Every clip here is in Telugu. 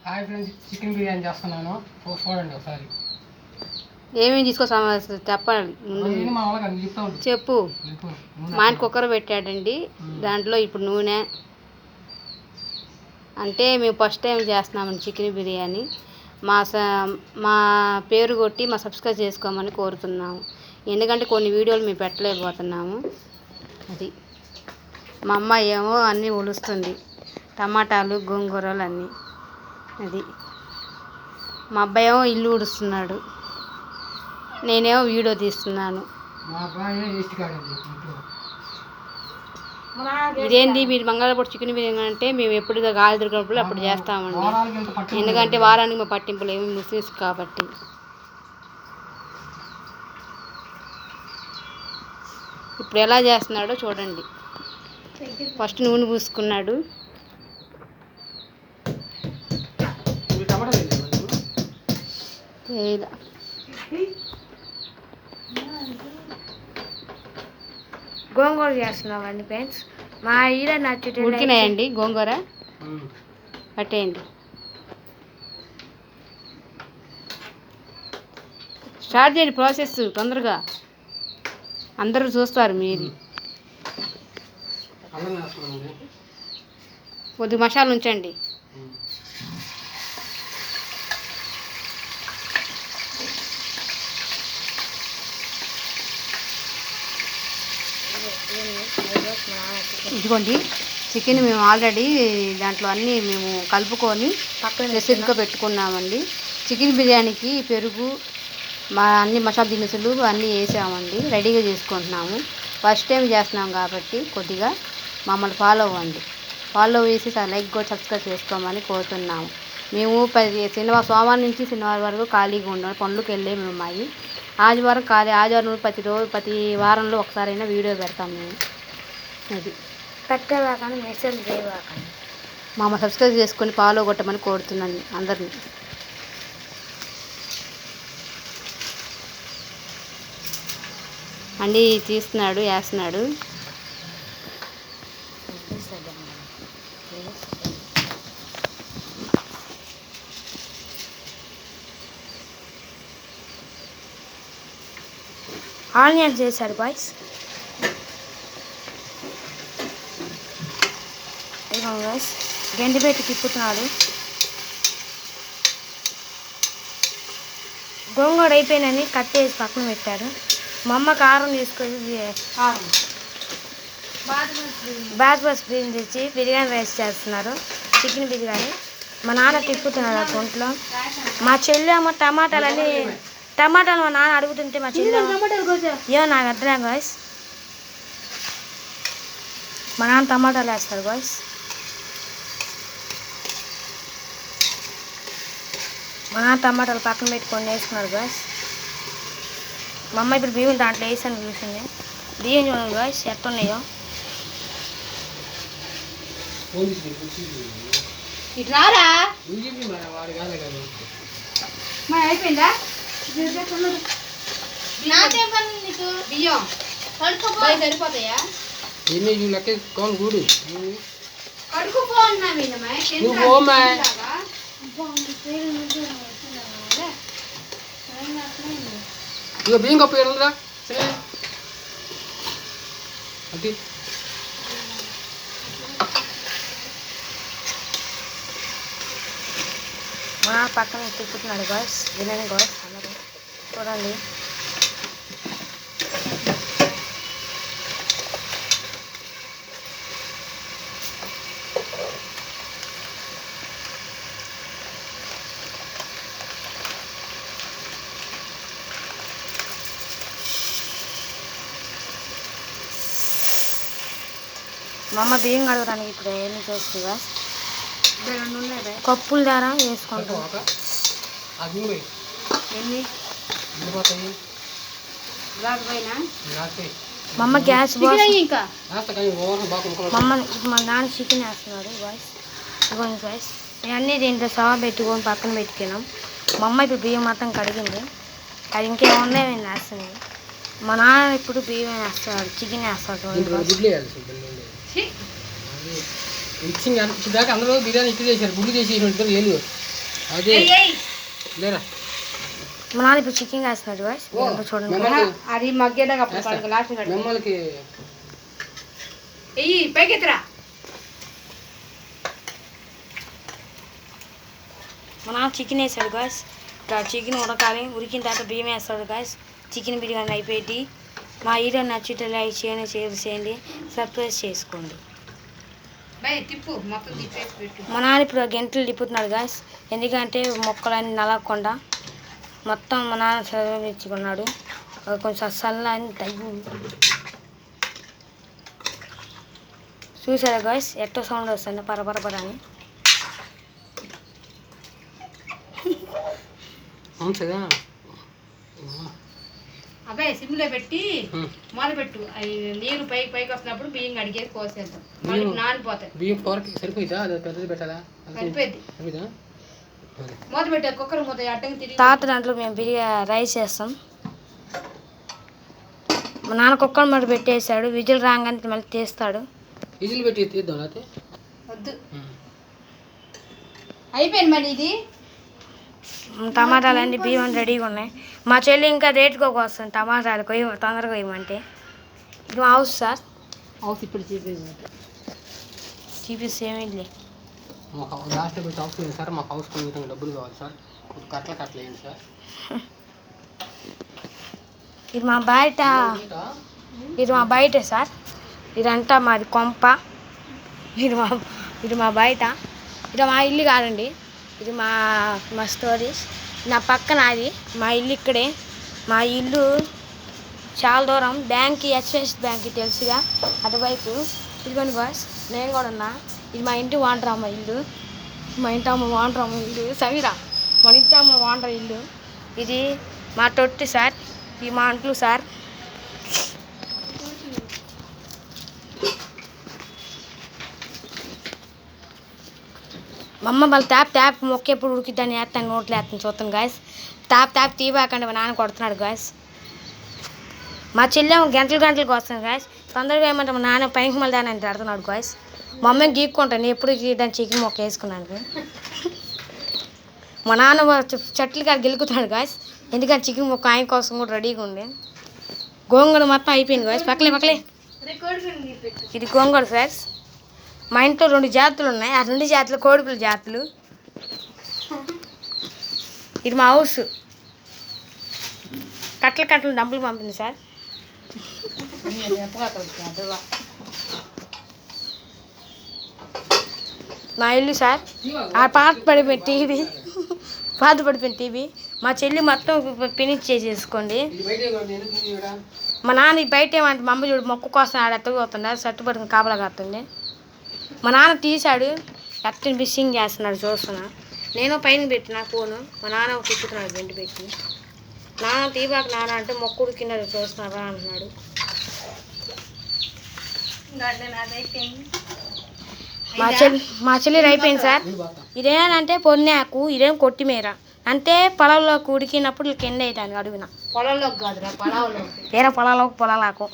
హాయ్ ఫ్రెండ్స్, చికెన్ బిర్యానీ చేస్తున్నాను. చూడండి ఒకసారి. ఏమేమి తీసుకొస్తామో చెప్పండి. చెప్పు. మా ఆయన కుక్కర్ పెట్టాడండి. దాంట్లో ఇప్పుడు నూనె, అంటే మేము ఫస్ట్ టైం చేస్తున్నామండి చికెన్ బిర్యానీ. మా పేరు కొట్టి మా సబ్స్క్రైబ్ చేసుకోమని కోరుతున్నాము. ఎందుకంటే కొన్ని వీడియోలు మేము పెట్టలేకపోతున్నాము. అది మా అమ్మాయి ఏమో అన్నీ ఒలుస్తుంది, టమాటాలు గోంగూరలు అన్నీ. అది మా అబ్బాయి ఏమో ఇల్లు ఊడుస్తున్నాడు, నేనేమో వీడియో తీస్తున్నాను. ఇదేంటి మీరు మంగళపూట చికెన్ బిర్యానీ అంటే మేము ఎప్పుడు గాలి దొరికినప్పుడు అప్పుడు చేస్తామండి. ఎందుకంటే వారానికి మా పట్టింపులు ఏమి ముస్లిమ్స్ కాబట్టి. ఇప్పుడు ఎలా చేస్తున్నాడో చూడండి. ఫస్ట్ నూనె పూసుకున్నాడు. గోంగూర చేస్తున్నామండి ఫ్రెండ్స్. మా ఈడ నచ్చుతుంది. ఉడికినాయండి గోంగూర, పట్టేయండి. స్టార్ట్ చేయండి ప్రాసెస్ తొందరగా, అందరూ చూస్తారు. మీరు కొద్ది మసాలా ఉంచండి. ఇదిగోండి చికెన్ మేము ఆల్రెడీ దాంట్లో అన్నీ మేము కలుపుకొని పక్కన రెసిపీగా పెట్టుకున్నామండి. చికెన్ బిర్యానీకి పెరుగు, అన్ని మసాలా దినుసులు అన్నీ వేసామండి, రెడీగా చేసుకుంటున్నాము. ఫస్ట్ టైం చేస్తున్నాం కాబట్టి కొద్దిగా మమ్మల్ని ఫాలో అవ్వండి. ఫాలో వేసి లైక్ కూడా సబ్స్క్రైబ్ చేసుకోమని కోరుతున్నాము. మేము సోమవారం నుంచి శనివారం వరకు ఖాళీగా ఉన్నాం, పనులకు వెళ్ళే మేము అమ్మాయి. ఆదివారం ఆదివారం ప్రతి వారంలో ఒకసారైనా వీడియో పెడతాం మేము. అది పెట్టేవాకండి, మెసేజ్ చేయవాకండి. మమ్మల్ని సబ్స్క్రైబ్ చేసుకొని ఫాలో కొట్టమని కోరుతున్నాను అందరినీ. అన్నీ తీస్తున్నాడు, వేస్తున్నాడు. ఆనియన్స్ చేశాడు బాయ్స్. బాయ్స్ గండి పెట్టి తిప్పుతున్నాడు. గోంగూర అయిపోయినని కట్టేసి పక్కన పెట్టాడు. మా అమ్మ కారం తీసుకొని బాస్మతి బియ్యం తెచ్చి బిర్యానీ రైస్ చేస్తున్నారు, చికెన్ బిర్యానీ. మా నాన్న తిప్పుతున్నాడు ఆ కొంట్లో. మా చెల్లి అమ్మ టమాటాలు మా నాన్న అడుగుతుంటే మా చెల్లి ఏమో నాకు అర్థం బాయ్స్. మా నాన్న టమాటాలు వేస్తాడు బాయ్స్. మా నాన్న టమాటాలు పక్కన పెట్టుకొని వేసుకున్నాడు బాయ్స్. మా అమ్మ ఇప్పుడు బియ్యం దాంట్లో వేసాను చూసింది. బియ్యం చూడండి బాయ్స్ ఎట్టున్నాయో. ఇట్లారా అయిపోయిందా బియ్యం సరిపోతాయా? బియ్యం కప్పు ఏడుందిరా అది. మా పక్కన తిప్పుతున్నాడు గాయ్స్, వినండి గాయ్స్ అందరూ చూడండి. మా అమ్మ బియ్యం కడగడానికి ఇప్పుడు ఏమి చేస్తుంది గాయ్స్, కప్పుల ద్వారా వేసుకుంటాం. మా అమ్మ గ్యాస్ మా నాన్న చికెన్ వేస్తున్నాడు బాయ్స్. ఇదిగోండి బాయ్స్, ఇవన్నీ దీంట్లో సవా పెట్టుకొని పక్కన పెట్టుకున్నాం. మా అమ్మ ఇప్పుడు బియ్యం మొత్తం కడిగింది, అది ఇంకేమున్నాయి నేను వేస్తుంది. మా నాన్న ఇప్పుడు బియ్యం వేస్తాడు, చికెన్ వేస్తాడు. ఇచ్చింది దాకా అందరూ బిర్యానీ ఇట్లా చేశారు, గుడ్లు చేసి లేదు. అదే లేరా మా నాన్న ఇప్పుడు చికెన్ వేస్తున్నాడు గాయస్ చూడండి. అది మగ్గేదాకా లాస్ట్ మిమ్మల్ని ఎయ్యి పైకెత్తరా. మా నాన్న చికెన్ వేస్తాడు గాయస్. ఇక్కడ చికెన్ ఉడకాలి, ఉడికిన తర్వాత బియ్యం వేస్తాడు గాయస్. చికెన్ బిర్యానీ అయిపోయి మా వీడియో నచ్చితే లైక్ చేయండి, షేర్ చేయండి, సబ్స్క్రైబ్ చేసుకోండి. తిప్పు మొత్తం తిప్పేసి పెట్టు. మా నాన్న ఇప్పుడు గంటలు తిప్పుతున్నాడు గాయస్, ఎందుకంటే మొక్కలన్నీ నలగకుండా మొత్తం మా నాన్న చదివించుకున్నాడు. కొంచెం సల్లని తగ్గి చూసారా గాయస్ ఎట్టో సౌండ్ వస్తుంది పరపరపర అని. అబ్బాయి సిమ్లో పెట్టి మొదలుపెట్టు. అవి నీరు పైకి వస్తున్నప్పుడు బియ్యం అడిగేసి కోసేద్దాం, నానిపోతాయి. బియ్యం కూరకి సరిపోయిద్దా? అది పెద్దది పెట్టాలా? సరిపోయింది. మూత పెట్టా, కుక్కర్ మూత అడ్డంగా తిరిగి. తాత దాంట్లో మేము రైస్ చేస్తాం. మా నాన్న కుక్కర్ మూత పెట్టేసాడు, విజిల్ రాగానే మళ్ళీ తీస్తాడు. విజిల్ పెట్టి తీద్దాం లేకపోతే వద్దు. అయిపోయింది మరి ఇది. టమాటాలు అన్నీ బియ్యం రెడీగా ఉన్నాయి. మా చెల్లి ఇంకా రేటుగా వస్తుంది టమాటాలు తొందరగా ఇవ్వమంటే. ఇది మా హౌస్ సార్. హౌస్ ఇప్పుడు చూపిస్తే ఏమీ లేదు. మాకు లాస్ట్ పోయి హౌస్ లేదు సార్, మాకు హౌస్ కొన్ని డబ్బులు కావాలి సార్, కట్టలేయండి సార్. ఇది మా బయట సార్. ఇదంతా మాది కొంప. ఇది మా బయట. ఇది మా ఇల్లు కాదండి, ఇది మా స్టోరీస్. నా పక్కన అది మా ఇల్లు. ఇక్కడే మా ఇల్లు చాలా దూరం. బ్యాంక్కి హెచ్ఎస్ బ్యాంక్కి తెలుసుగా అటువైపు. ఇదిగోండి బాస్, నేను కూడా ఉన్నా. ఇది మా ఇంటి వాంటరమ్మ ఇల్లు. మా ఇంటి అమ్మ వాంటరమ్మ ఇల్లు. సవిరా మన ఇంటి అమ్మ వాంటర్ ఇల్లు. ఇది మా తొట్టి సార్. ఇది మా అంట్లు సార్. మా అమ్మ వాళ్ళు ట్యాప్ మొక్క ఎప్పుడు ఉడికిద్దని వేస్తాను, నోట్లు వేస్తాను చూస్తాను గాయస్. ట్యాప్ తీయబాకండి, మా నాన్న కొడుతున్నాడు గాయస్. మా చెల్లె గంటలకు వస్తుంది గాయస్. తొందరగా ఏమంటే మా నాన్న పైకి మళ్ళీ దాన్ని ఆడుతున్నాడు గాయస్. మా అమ్మని గీక్కుంటాను ఎప్పుడు గీయడానికి చికెన్ మొక్క వేసుకున్నాను. మా నాన్న చెట్లు కాడ గెలుకుతున్నాడు గాయస్, ఎందుకంటే చికెన్ మొక్క ఆయన కోసం కూడా రెడీగా ఉంది. గోంగూర మొత్తం అయిపోయింది గాయస్. పక్కలే ఇది గోంగూర ఫ్రెండ్స్. మా ఇంట్లో 2 జాతులు ఉన్నాయి, ఆ 2 జాతులు కోడిపిల్ల జాతులు. ఇది మా హౌస్. కట్టలు డబ్బులు పంపింది సార్. మా ఇల్లు సార్. ఆ పాత పడిపోయిన టీవీ మా చెల్లి మొత్తం ఫినిష్ చేసేసుకోండి. మా నాన్న బయట ఏమంటే మా అమ్మ చూడు మొక్క కోసం ఆడ ఎత్తపోతుండే, సట్టు పడుకుని కాపలా కాస్తుంది. మా నాన్న తీశాడు, ఎత్తని ఫిషింగ్ చేస్తున్నాడు చూస్తున్నా. నేను పైన పెట్టిన ఫోను, మా నాన్న తిప్పుతున్నాడు వెంట పెట్టి. నాన్న తీబాక నాన్న అంటే మొక్కుడు కింద చూస్తున్నారా అంటున్నాడు. మా చెల్లి అయిపోయింది సార్. ఇదేనంటే పొన్నాకు, ఇదేం కొట్టిమీర. అంటే పొలంలో ఉడికినప్పుడు కింద అవుతాను అడుగున. పొలంలోకి కాదురా, వేరే పొలాలకు.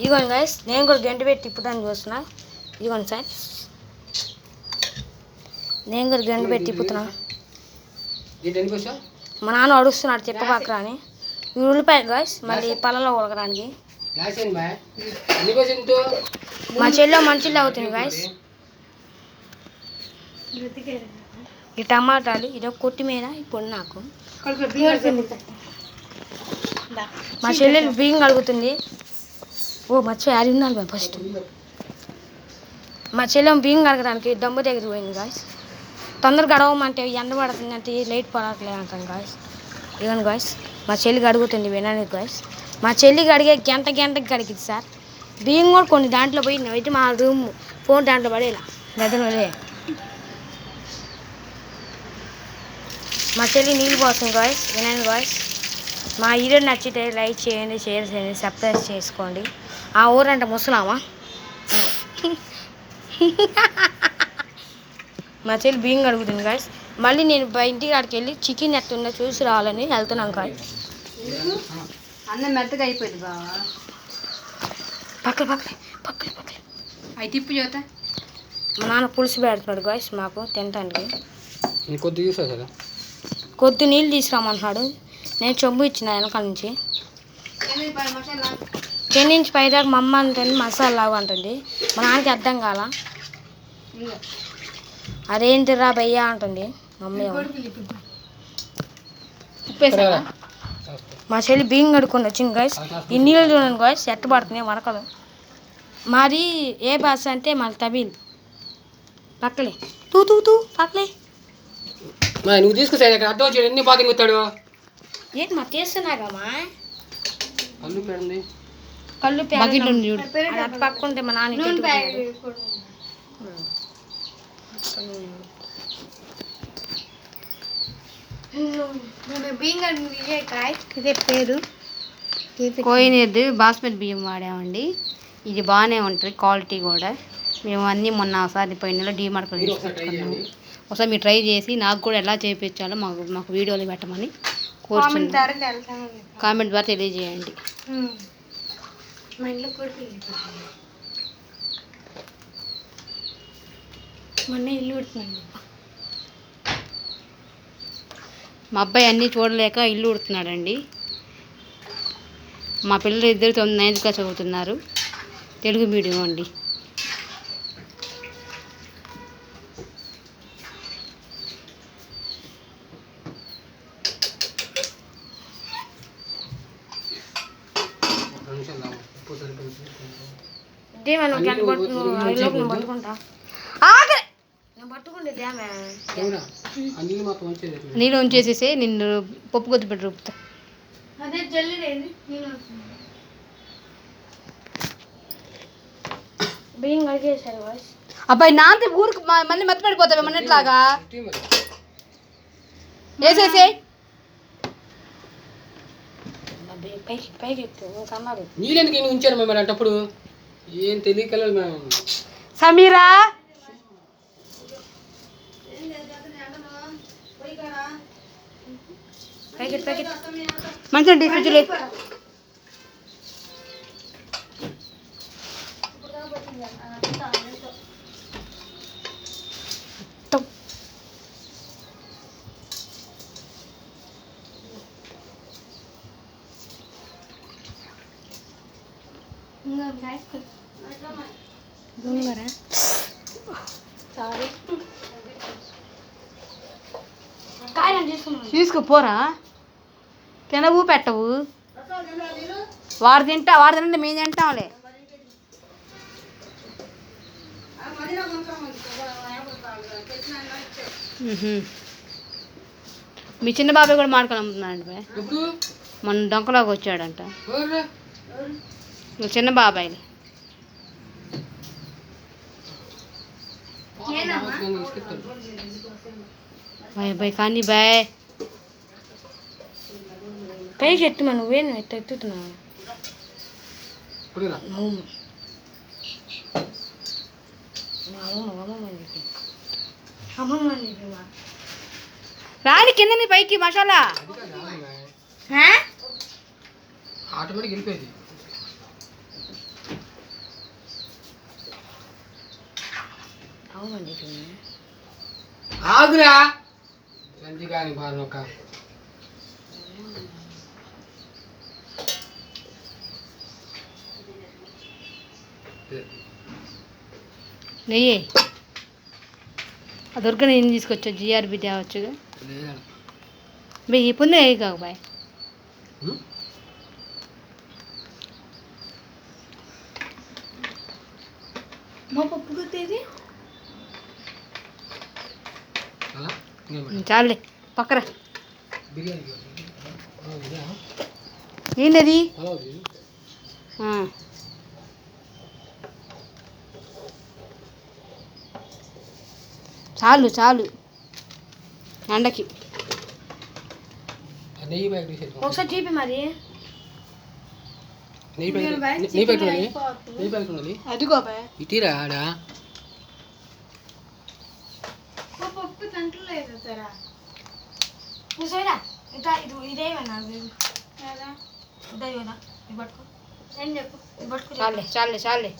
ఇదిగోండి గైస్, నేను కూడా గంట పెట్టి తిప్పుతాను చూస్తున్నా. ఇదిగోండి సార్, నేను కూడా గంట పెట్టి తిప్పుతున్నా. మా నాన్న అడుస్తున్నాడు చెప్పబాకరా అని. ఇవి ఉల్లిపాయ గైస్, మళ్ళీ పొలంలో ఉడకడానికి. మా చెల్లి మంచిగా అవుతుంది గైస్. ఈ టమాటాలు, ఇదో కొత్తిమీర, ఇప్పుడు నాకు మా చెల్లెలు బియ్యం కడుగుతుంది. ఓ మర్చిపోయి అది ఉండాలి ఫస్ట్. మా చెల్లెం బియ్యం కడగడానికి దమ్ము దగ్గర పోయింది గాయస్. తొందరగా గడవమంటే ఎండ పడుతుందంటే లైట్ పడట్లేదు అంటాను గాయస్. ఇవ్వండి గాయస్, మా చెల్లికి అడుగుతుంది వినండి గాయస్. మా చెల్లికి అడిగే గంటకి కడిగింది సార్. బియ్యం కూడా కొన్ని దాంట్లో పోయి అయితే మా రూమ్ ఫోన్ దాంట్లో పడేలా గదిలోనే. మా చెల్లి నీళ్ళు పోతుంది గాయస్, వినండి గాయస్. మా వీడియో నచ్చితే లైక్ చేయండి, షేర్ చేయండి, సబ్స్క్రైబ్ చేసుకోండి. ఆ ఊరంటే ముసలామా. మా చెల్లి బియ్యం కడుగుతుంది గాయస్. మళ్ళీ నేను ఇంటి కాడికి వెళ్ళి చికెన్ ఎత్తుందో చూసి రావాలని వెళ్తున్నాం గాయస్. అన్నం మెత్తగా అయిపోయింది బావా. పక్కన అవి తిప్పు చూత. మా నాన్న పులుసు పెడుతున్నాడు గాయస్ మాకు తినడానికి. ఇంకొద్ది చూసా కదా, కొద్ది నీళ్ళు తీసుకురామంటున్నాడు. నేను చెంబు ఇచ్చిన వెనకాల నుంచి. 10 నుంచి పైదాకా మా అమ్మ అంటే మసాలా లాగా అంటుంది. మా నాన్నకి అర్థం కాల. అదేంటిరా భయ్యా అంటుంది మా అమ్మ. ఉప్పేసావా? మా చెల్లి బియ్యం కడుక్కొని వచ్చింది గాయస్. ఈ నీళ్ళు చూడండి గాయస్ ఎట్ట పడుతున్నాయి వరకలు. మాది ఏ భాష అంటే మాది తమిళ్. పక్కలే తూ తూ తూ పక్కలే. నువ్వు తీసుకొస్తా ఇక్కడ అడ్డం వచ్చి ఎన్ని బాధ ఇంగుతాడు. ఏంటి మా తీస్తున్నాగమ్మా కళ్ళు పెడండి. కళ్ళు బకెట్ ఉంది చూడు. అటు పక్కుంటే మా నాన్న ఇదే పేరు కోయినీర్ది బాస్మతి బియ్యం వాడామండి. ఇది బాగానే ఉంటుంది క్వాలిటీ కూడా. మేము అన్నీ మొన్న ఒకసారి పోయిన నెల డీమార్ట్లో తీసుకొచ్చుకున్నాము. ఒకసారి మీరు ట్రై చేసి నాకు కూడా ఎలా చేయించాలో మాకు వీడియోలు పెట్టమని కోరుచున్నాను. కామెంట్ ద్వారా తెలియజేయండి. మొన్న ఇల్లు ఉడుతుందండి. మా అబ్బాయి అన్నీ చూడలేక ఇల్లు ఉడుతున్నాడండి. మా పిల్లలు ఇద్దరు 9th క్లాస్ చదువుతున్నారు. తెలుగు మీడియం అండి. నీళ్ళు ఉంచేసేసి నిన్ను పప్పు కొద్ది పెట్టి రూపుతా. బియ్యం కడిగేసారు వాయిస్. అబ్బాయి నాంతే ఊరికి మళ్ళీ మెత్త పడిపోతావే మొన్నట్లాగా. వేసేసే పైకి ఎక్కువ కన్నారు. నీళ్ళెందుకు ఇన్ని ఉంచారు మేము అంటప్పుడు ఏం తెలియక మేము. సమీరా ప్యాకెట్ మంచిగా ఫ్రిడ్జ్లో తీసుకుపోరా. తినవు పెట్టవు. వాడు తినంటే మేము తింటాంలే. మీ చిన్న బాబాయ్ కూడా మాడుకొని అమ్ముతున్నాడండి బాయ్. మన డొంకలాగా వచ్చాడంట. చిన్న బాబాయ్ బాయ్ బాయ్ కానీ బాయ్. పైకి ఎత్తు నువ్వేను ఎత్తుతున్నావు. రాని కింద పైకి మసాలా ఆటోమేటిక్ వెళ్ళిపోయింది. ఆగురా గంజి కానీ బాగా నెయ్యి ఆ దొరక నేను తీసుకొచ్చా. జిఆర్బి తేవచ్చుగా ఈ పొంది నెయ్యి కాక బాయ్. మా పప్పు గుర్తేది చాలే పక్కరా. ఏంటది? చాలు చాలు ఎండకి. ఒకసారి చూపి మరి. అదిగో ఇటీరా ఆడా పప్పు కంట్రోల్ ఇదేమన్నా చాలే చాలే చాలే.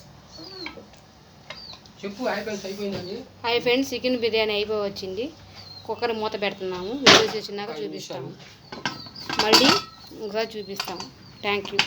చెప్పు అయిపోయిందండి. హాయ్ ఫ్రెండ్స్, చికెన్ బిర్యానీ అయిపోయి వచ్చింది. కుక్కర్ మూత పెడుతున్నాము. వీడియోస్ వచ్చినాక చూపిస్తాము, మళ్ళీ ఇంకోసారి చూపిస్తాము. Thank you.